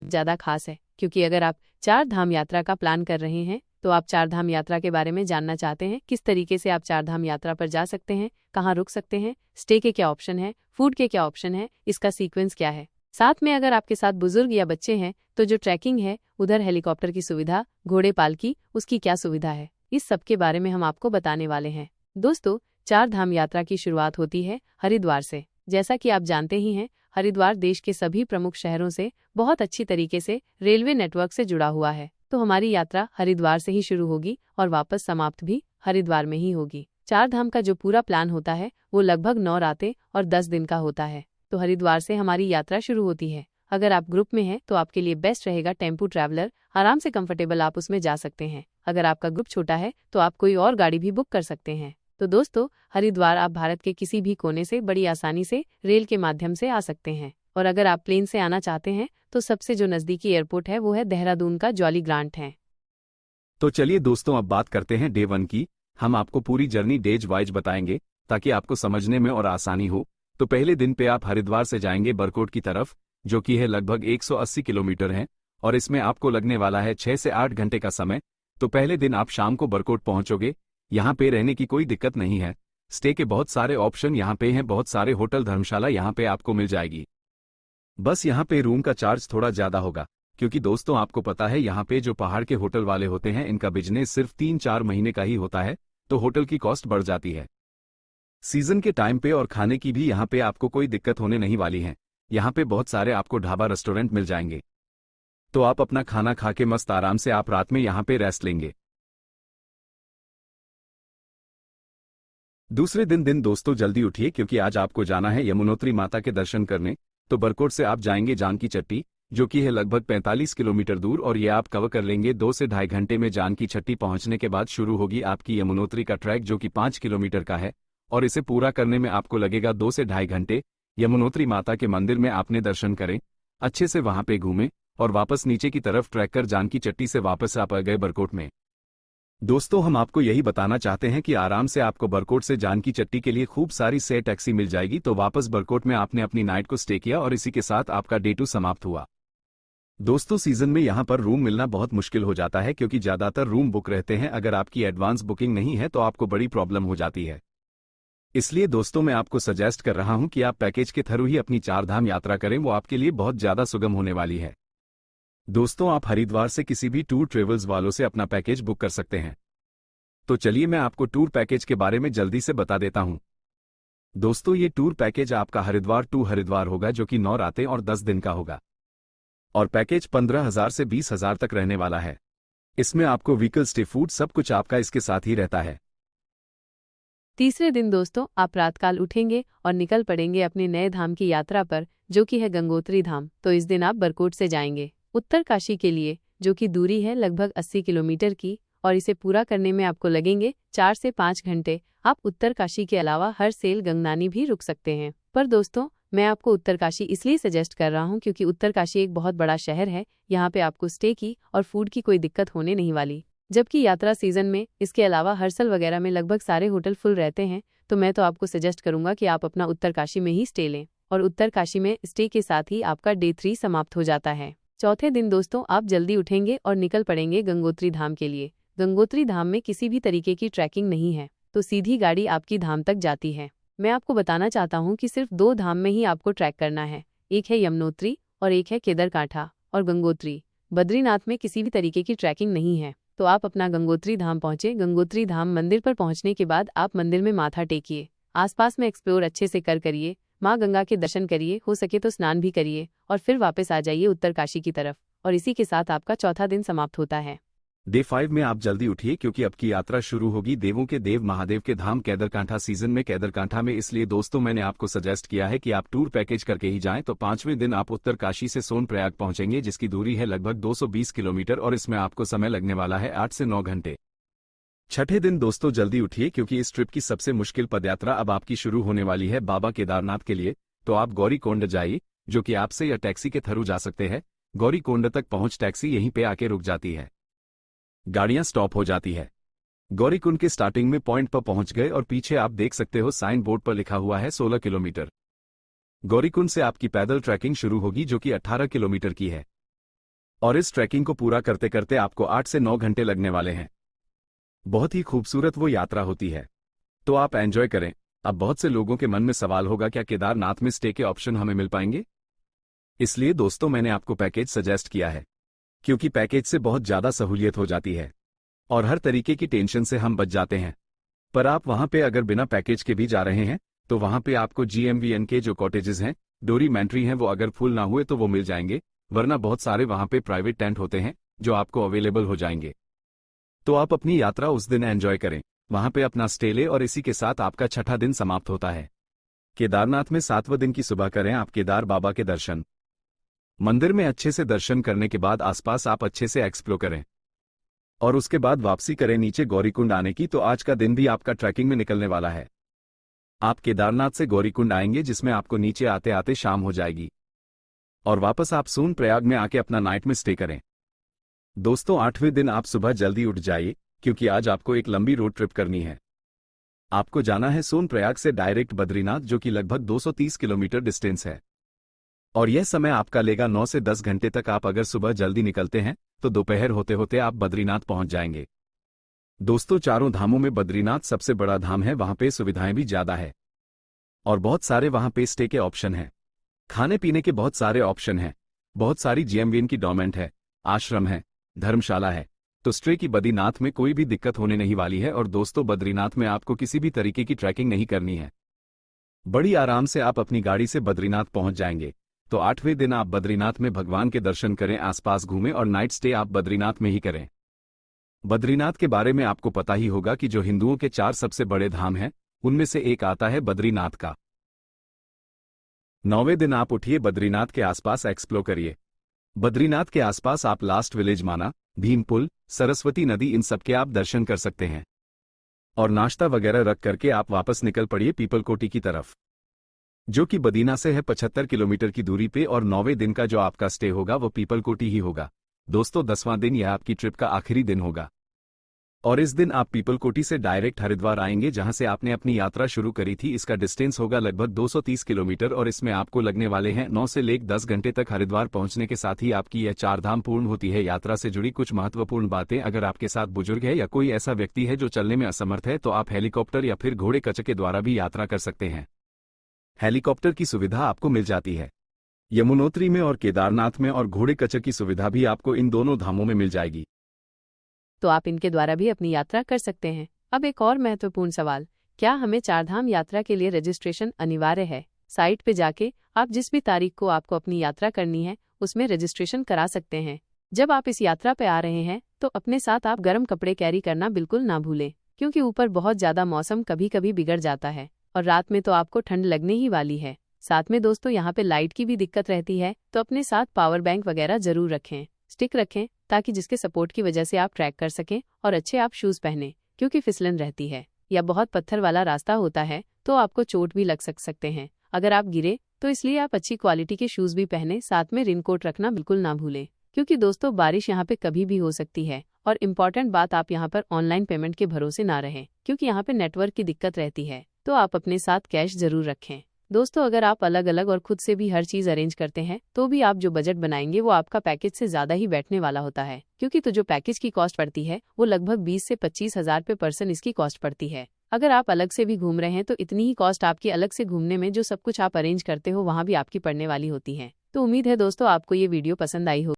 ज़्यादा खास है, क्योंकि अगर आप 4 धाम यात्रा का प्लान कर रहे हैं तो आप 4 धाम यात्रा के बारे में जानना चाहते हैं, किस तरीके से आप 4 धाम यात्रा पर जा सकते हैं, कहाँ रुक सकते हैं, स्टे के क्या ऑप्शन है, फूड के क्या ऑप्शन है, इसका सीक्वेंस क्या है। साथ में अगर आपके साथ बुजुर्ग या बच्चे हैं तो जो ट्रैकिंग है, उधर हेलीकॉप्टर की सुविधा, घोड़े पालकी, उसकी क्या सुविधा है, इस सब के बारे में हम आपको बताने वाले हैं। दोस्तों, 4 धाम यात्रा की शुरुआत होती है हरिद्वार से। जैसा कि आप जानते ही हैं, हरिद्वार देश के सभी प्रमुख शहरों से बहुत अच्छी तरीके से रेलवे नेटवर्क से जुड़ा हुआ है, तो हमारी यात्रा हरिद्वार से ही शुरू होगी और वापस समाप्त भी हरिद्वार में ही होगी। 4 धाम का जो पूरा प्लान होता है वो लगभग 9 रातें और 10 दिन का होता है। तो हरिद्वार से हमारी यात्रा शुरू होती है। अगर आप ग्रुप में हैं तो आपके लिए बेस्ट रहेगा टेम्पो ट्रैवलर, आराम से कंफर्टेबल आप उसमें जा सकते हैं। अगर आपका ग्रुप छोटा है तो आप कोई और गाड़ी भी बुक कर सकते हैं। तो दोस्तों, हरिद्वार आप भारत के किसी भी कोने से बड़ी आसानी से रेल के माध्यम से आ सकते हैं। और अगर आप प्लेन से आना चाहते हैं तो सबसे जो नज़दीकी एयरपोर्ट है वो है देहरादून का जॉली ग्रांट है। तो चलिए दोस्तों, अब बात करते हैं डे 1 की। हम आपको पूरी जर्नी डेज वाइज बताएंगे ताकि आपको समझने में और आसानी हो। तो पहले दिन पे आप हरिद्वार से जाएंगे बरकोट की तरफ, जो कि है लगभग 180 किलोमीटर है, और इसमें आपको लगने वाला है 6 से 8 घंटे का समय। तो पहले दिन आप शाम को बरकोट पहुंचोगे। यहाँ पे रहने की कोई दिक्कत नहीं है, स्टे के बहुत सारे ऑप्शन यहाँ पे हैं, बहुत सारे होटल धर्मशाला यहाँ पे आपको मिल जाएगी। बस यहाँ पे रूम का चार्ज थोड़ा ज्यादा होगा, क्योंकि दोस्तों आपको पता है यहाँ पे जो पहाड़ के होटल वाले होते हैं इनका बिजनेस सिर्फ 3-4 महीने का ही होता है, तो होटल की कॉस्ट बढ़ जाती है। सीजन के टाइम पे और खाने की भी यहाँ पे आपको कोई दिक्कत होने नहीं वाली है। यहाँ पे बहुत सारे आपको ढाबा रेस्टोरेंट मिल जाएंगे, तो आप अपना खाना खा के मस्त आराम से आप रात में यहाँ पे रेस्ट लेंगे। दूसरे दिन दोस्तों जल्दी उठिए, क्योंकि आज आपको जाना है यमुनोत्री माता के दर्शन करने। तो बरकोट से आप जाएंगे जानकी चट्टी, जो कि है लगभग 45 किलोमीटर दूर, और ये आप कवर कर लेंगे 2 से ढाई घंटे में। जानकी चट्टी पहुंचने के बाद शुरू होगी आपकी यमुनोत्री का ट्रैक, जो कि 5 किलोमीटर का है, और इसे पूरा करने में आपको लगेगा 2 से ढाई घंटे। यमुनोत्री माता के मंदिर में आपने दर्शन करें, अच्छे से वहां पे घूमें, और वापस नीचे की तरफ ट्रैक कर जानकी चट्टी से वापस आप आ गए बरकोट में। दोस्तों, हम आपको यही बताना चाहते हैं कि आराम से आपको बरकोट से जानकी चट्टी के लिए खूब सारी से टैक्सी मिल जाएगी। तो वापस बरकोट में आपने अपनी नाइट को स्टे किया और इसी के साथ आपका डे 2 समाप्त हुआ। दोस्तों, सीजन में यहाँ पर रूम मिलना बहुत मुश्किल हो जाता है, क्योंकि ज्यादातर रूम बुक रहते हैं। अगर आपकी एडवांस बुकिंग नहीं है तो आपको बड़ी प्रॉब्लम हो जाती है। इसलिए दोस्तों, मैं आपको सजेस्ट कर रहा हूं कि आप पैकेज के थ्रू ही अपनी 4 धाम यात्रा करें, वो आपके लिए बहुत ज्यादा सुगम होने वाली है। दोस्तों, आप हरिद्वार से किसी भी टूर ट्रेवल्स वालों से अपना पैकेज बुक कर सकते हैं। तो चलिए मैं आपको टूर पैकेज के बारे में जल्दी से बता देता हूं। दोस्तों, ये टूर पैकेज आपका हरिद्वार टू हरिद्वार होगा, जो कि 9 रातें और 10 दिन का होगा, और पैकेज 15,000 से 20,000 तक रहने वाला है। इसमें आपको व्हीकल स्टे, फूड, सब कुछ आपका इसके साथ ही रहता है। तीसरे दिन दोस्तों, आप रातकाल उठेंगे और निकल पड़ेंगे अपने नए धाम की यात्रा पर, जो कि है गंगोत्री धाम। तो इस दिन आप बरकोट से जाएंगे उत्तरकाशी के लिए, जो कि दूरी है लगभग 80 किलोमीटर की, और इसे पूरा करने में आपको लगेंगे 4 से 5 घंटे। आप उत्तरकाशी के अलावा हर सेल गंगनानी भी रुक सकते हैं। पर दोस्तों, मैं आपको उत्तरकाशी इसलिए सजेस्ट कर रहा हूँ क्योंकि उत्तरकाशी एक बहुत बड़ा शहर है। यहाँ पे आपको स्टे की और फूड की कोई दिक्कत होने नहीं वाली, जबकि यात्रा सीजन में इसके अलावा हर्षल वगैरह में लगभग सारे होटल फुल रहते हैं। तो मैं तो आपको सजेस्ट करूंगा कि आप अपना उत्तरकाशी में ही स्टे लें, और उत्तरकाशी में स्टे के साथ ही आपका डे 3 समाप्त हो जाता है। चौथे दिन दोस्तों, आप जल्दी उठेंगे और निकल पड़ेंगे गंगोत्री धाम के लिए। गंगोत्री धाम में किसी भी तरीके की ट्रैकिंग नहीं है, तो सीधी गाड़ी आपकी धाम तक जाती है। मैं आपको बताना चाहता हूँ कि सिर्फ 2 धाम में ही आपको ट्रैक करना है, एक है यमुनोत्री और एक है केदारकांठा और गंगोत्री। बद्रीनाथ में किसी भी तरीके की ट्रैकिंग नहीं है। तो आप अपना गंगोत्री धाम पहुंचे। गंगोत्री धाम मंदिर पर पहुंचने के बाद आप मंदिर में माथा टेकिए, आसपास में एक्सप्लोर अच्छे से करिए, माँ गंगा के दर्शन करिए, हो सके तो स्नान भी करिए, और फिर वापस आ जाइए उत्तरकाशी की तरफ। और इसी के साथ आपका चौथा दिन समाप्त होता है। डे 5 में आप जल्दी उठिए, क्योंकि अब की यात्रा शुरू होगी देवों के देव महादेव के धाम केदारकांठा सीजन में केदारकांठा में। इसलिए दोस्तों, मैंने आपको सजेस्ट किया है कि आप टूर पैकेज करके ही जाएं। तो 5वें दिन आप उत्तरकाशी से सोनप्रयाग पहुंचेंगे, जिसकी दूरी है लगभग 220 किलोमीटर, और इसमें आपको समय लगने वाला है 8 से 9 घंटे। छठे दिन दोस्तों जल्दी उठिए, क्योंकि इस ट्रिप की सबसे मुश्किल पदयात्रा अब आपकी शुरू होने वाली है बाबा केदारनाथ के लिए। तो आप गौरीकोंड जाइए, जो कि आपसे या टैक्सी के थ्रू जा सकते हैं। गौरीकोंड तक पहुंच टैक्सी यहीं पे आके रुक जाती है, गाड़ियां स्टॉप हो जाती है। गौरीकुंड के स्टार्टिंग में पॉइंट पर पहुंच गए, और पीछे आप देख सकते हो साइन बोर्ड पर लिखा हुआ है 16 किलोमीटर। गौरीकुंड से आपकी पैदल ट्रैकिंग शुरू होगी, जो कि 18 किलोमीटर की है। और इस ट्रैकिंग को पूरा करते करते आपको 8 से 9 घंटे लगने वाले हैं। बहुत ही खूबसूरत वो यात्रा होती है, तो आप एंजॉय करें। अब बहुत से लोगों के मन में सवाल होगा, क्या केदारनाथ में स्टे के ऑप्शन हमें मिल पाएंगे? इसलिए दोस्तों मैंने आपको पैकेज सजेस्ट किया है, क्योंकि पैकेज से बहुत ज्यादा सहूलियत हो जाती है और हर तरीके की टेंशन से हम बच जाते हैं। पर आप वहां पे अगर बिना पैकेज के भी जा रहे हैं तो वहां पे आपको GMVN के जो कॉटेजेस हैं, डोरीमेंट्री हैं, वो अगर फुल ना हुए तो वो मिल जाएंगे, वरना बहुत सारे वहां पे प्राइवेट टेंट होते हैं जो आपको अवेलेबल हो जाएंगे। तो आप अपनी यात्रा उस दिन एंजॉय करें, वहां पे अपना स्टे ले और इसी के साथ आपका छठा दिन समाप्त होता है। केदारनाथ में 7वें दिन की सुबह करें आप केदार बाबा के दर्शन। मंदिर में अच्छे से दर्शन करने के बाद आसपास आप अच्छे से एक्सप्लोर करें और उसके बाद वापसी करें नीचे गौरीकुंड आने की। तो आज का दिन भी आपका ट्रैकिंग में निकलने वाला है। आप केदारनाथ से गौरीकुंड आएंगे, जिसमें आपको नीचे आते आते शाम हो जाएगी और वापस आप सोनप्रयाग में आके अपना नाइट में स्टे करें। दोस्तों 8वें दिन आप सुबह जल्दी उठ जाइए, क्योंकि आज आपको एक लंबी रोड ट्रिप करनी है। आपको जाना है सोनप्रयाग से डायरेक्ट बद्रीनाथ, जो कि लगभग 230 किलोमीटर डिस्टेंस है और यह समय आपका लेगा 9 से 10 घंटे तक। आप अगर सुबह जल्दी निकलते हैं तो दोपहर होते होते आप बद्रीनाथ पहुंच जाएंगे। दोस्तों चारों धामों में बद्रीनाथ सबसे बड़ा धाम है, वहां पे सुविधाएं भी ज्यादा है और बहुत सारे वहां पे स्टे के ऑप्शन हैं, खाने पीने के बहुत सारे ऑप्शन हैं, बहुत सारी GMVN की डॉर्मेंट है, आश्रम है, धर्मशाला है। तो स्टे की बद्रीनाथ में कोई भी दिक्कत होने नहीं वाली है। और दोस्तों बद्रीनाथ में आपको किसी भी तरीके की ट्रैकिंग नहीं करनी है, बड़ी आराम से आप अपनी गाड़ी से बद्रीनाथ पहुंच जाएंगे। तो 8वें दिन आप बद्रीनाथ में भगवान के दर्शन करें, आसपास घूमें और नाइट स्टे आप बद्रीनाथ में ही करें। बद्रीनाथ के बारे में आपको पता ही होगा कि जो हिंदुओं के 4 सबसे बड़े धाम हैं, उनमें से एक आता है बद्रीनाथ का। 9वें दिन आप उठिए, बद्रीनाथ के आसपास एक्सप्लोर करिए। बद्रीनाथ के आसपास आप लास्ट विलेज माना, भीमपुल, सरस्वती नदी, इन सब के आप दर्शन कर सकते हैं और नाश्ता वगैरह रख करके आप वापस निकल पड़िए पीपलकोटी की तरफ, जो कि बदीना से है 75 किलोमीटर की दूरी पे। और 9वें दिन का जो आपका स्टे होगा वो पीपलकोटी ही होगा। दोस्तों 10वां दिन यह आपकी ट्रिप का आखिरी दिन होगा और इस दिन आप पीपलकोटी से डायरेक्ट हरिद्वार आएंगे, जहां से आपने अपनी यात्रा शुरू करी थी। इसका डिस्टेंस होगा लगभग 230 किलोमीटर और इसमें आपको लगने वाले हैं 9 से लेकर 10 घंटे तक। हरिद्वार पहुंचने के साथ ही आपकी यह 4 धाम पूर्ण होती है। यात्रा से जुड़ी कुछ महत्वपूर्ण बातें, अगर आपके साथ बुजुर्ग है या कोई ऐसा व्यक्ति है जो चलने में असमर्थ है, तो आप हेलीकॉप्टर या फिर घोड़े कच्च के द्वारा भी यात्रा कर सकते हैं। हेलीकॉप्टर की सुविधा आपको मिल जाती है यमुनोत्री में और केदारनाथ में, और घोड़े कच्च की सुविधा भी आपको इन दोनों धामों में मिल जाएगी। तो आप इनके द्वारा भी अपनी यात्रा कर सकते हैं। अब एक और महत्वपूर्ण सवाल, क्या हमें 4 धाम यात्रा के लिए रजिस्ट्रेशन अनिवार्य है? साइट पे जाके आप जिस भी तारीख को आपको अपनी यात्रा करनी है उसमें रजिस्ट्रेशन करा सकते हैं। जब आप इस यात्रा पे आ रहे हैं तो अपने साथ आप गर्म कपड़े कैरी करना बिल्कुल ना भूलें, क्योंकि ऊपर बहुत ज्यादा मौसम कभी कभी बिगड़ जाता है और रात में तो आपको ठंड लगने ही वाली है। साथ में दोस्तों यहाँ पे लाइट की भी दिक्कत रहती है, तो अपने साथ पावर बैंक वगैरह जरूर रखें, स्टिक रखें, ताकि जिसके सपोर्ट की वजह से आप ट्रैक कर सकें। और अच्छे आप शूज पहने, क्योंकि फिसलन रहती है या बहुत पत्थर वाला रास्ता होता है तो आपको चोट भी लग सकते हैं अगर आप गिरे, तो इसलिए आप अच्छी क्वालिटी के शूज भी पहने। साथ में रेनकोट रखना बिल्कुल ना भूलें, क्योंकि दोस्तों बारिश यहाँ पे कभी भी हो सकती है। और इम्पॉर्टेंट बात, आप यहाँ पर ऑनलाइन पेमेंट के भरोसे ना रहें, क्योंकि यहाँ पे नेटवर्क की दिक्कत रहती है। तो आप अपने साथ कैश जरूर रखें। दोस्तों अगर आप अलग अलग और खुद से भी हर चीज अरेंज करते हैं तो भी आप जो बजट बनाएंगे वो आपका पैकेज से ज्यादा ही बैठने वाला होता है, क्योंकि तो जो पैकेज की कॉस्ट पड़ती है वो लगभग 20 से 25 हजार पे पर्सन इसकी कॉस्ट पड़ती है। अगर आप अलग से भी घूम रहे हैं तो इतनी ही कॉस्ट आपकी अलग से घूमने में जो सब कुछ आप अरेंज करते हो वहाँ भी आपकी पड़ने वाली होती है। तो उम्मीद है दोस्तों आपको ये वीडियो पसंद आई हो।